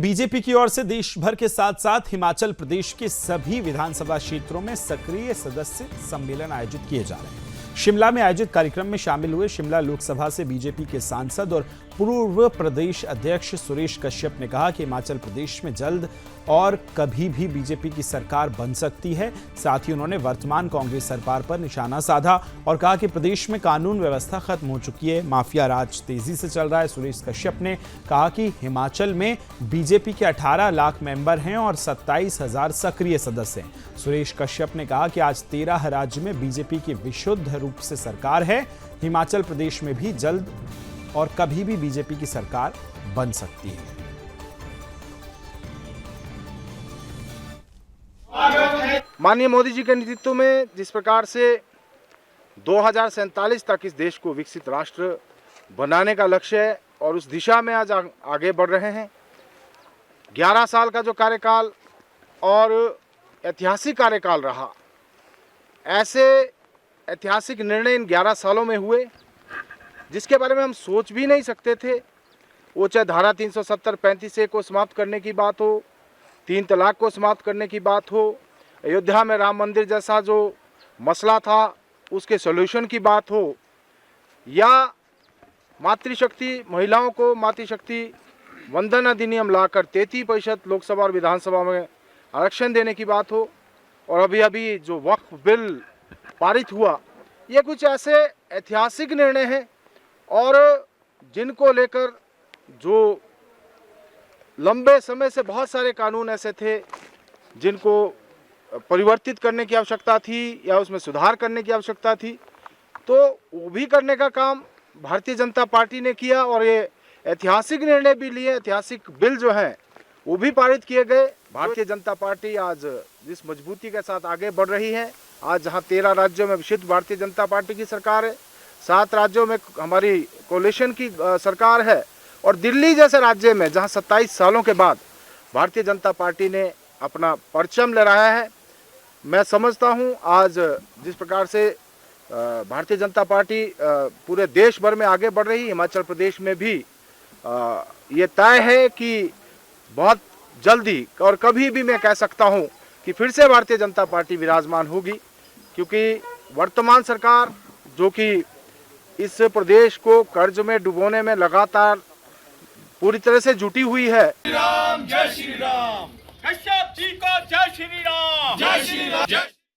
BJP की ओर से देश भर के साथ साथ हिमाचल प्रदेश के सभी विधानसभा क्षेत्रों में सक्रिय सदस्य सम्मेलन आयोजित किए जा रहे हैं। शिमला में आयोजित कार्यक्रम में शामिल हुए शिमला लोकसभा से बीजेपी के सांसद और पूर्व प्रदेश अध्यक्ष सुरेश कश्यप ने कहा कि हिमाचल प्रदेश में जल्द और कभी भी बीजेपी की सरकार बन सकती है। साथ ही उन्होंने वर्तमान कांग्रेस सरकार पर निशाना साधा और कहा कि प्रदेश में कानून व्यवस्था खत्म हो चुकी है, माफिया राज तेजी से चल रहा है। सुरेश कश्यप ने कहा कि हिमाचल में बीजेपी के 18 लाख मेंबर हैं और 27,000 सक्रिय सदस्य हैं। सुरेश कश्यप ने कहा कि आज 13 राज्य में बीजेपी की विशुद्ध रूप से सरकार है। हिमाचल प्रदेश में भी जल्द और कभी भी बीजेपी की सरकार बन सकती है। माननीय मोदी जी के नेतृत्व में जिस प्रकार से 2047 तक इस देश को विकसित राष्ट्र बनाने का लक्ष्य है और उस दिशा में आज आगे बढ़ रहे हैं। 11 साल का जो कार्यकाल और ऐतिहासिक कार्यकाल रहा, ऐसे ऐतिहासिक निर्णय इन 11 सालों में हुए जिसके बारे में हम सोच भी नहीं सकते थे। वो चाहे धारा 370, 35A को समाप्त करने की बात हो, 3 तलाक को समाप्त करने की बात हो, अयोध्या में राम मंदिर जैसा जो मसला था उसके सॉल्यूशन की बात हो, या मातृशक्ति महिलाओं को मातृशक्ति वंदन अधिनियम लाकर 33% लोकसभा और विधानसभा में आरक्षण देने की बात हो, और अभी अभी जो वक्फ बिल पारित हुआ, ये कुछ ऐसे ऐतिहासिक निर्णय हैं और जिनको लेकर जो लंबे समय से बहुत सारे कानून ऐसे थे जिनको परिवर्तित करने की आवश्यकता थी या उसमें सुधार करने की आवश्यकता थी, तो वो भी करने का काम भारतीय जनता पार्टी ने किया और ये ऐतिहासिक निर्णय भी लिए। ऐतिहासिक बिल जो हैं वो भी पारित किए गए। भारतीय जनता पार्टी आज जिस मजबूती के साथ आगे बढ़ रही है, आज जहां 13 राज्यों में विशिष्ट भारतीय जनता पार्टी की सरकार है, 7 राज्यों में हमारी कोalition की सरकार है, और दिल्ली जैसे राज्य में जहां 27 सालों के बाद भारतीय जनता पार्टी ने अपना परचम लहराया है। मैं समझता हूं आज जिस प्रकार से भारतीय जनता पार्टी पूरे देश भर में आगे बढ़ रही, हिमाचल प्रदेश में भी ये तय है कि बहुत जल्दी और कभी भी मैं कह सकता हूं कि फिर से भारतीय जनता पार्टी विराजमान होगी, क्योंकि वर्तमान सरकार जो कि इस प्रदेश को कर्ज में डुबोने में लगातार पूरी तरह से जुटी हुई है। जय श्री राम, कश्यप जी को जय श्री राम, जय श्री राम।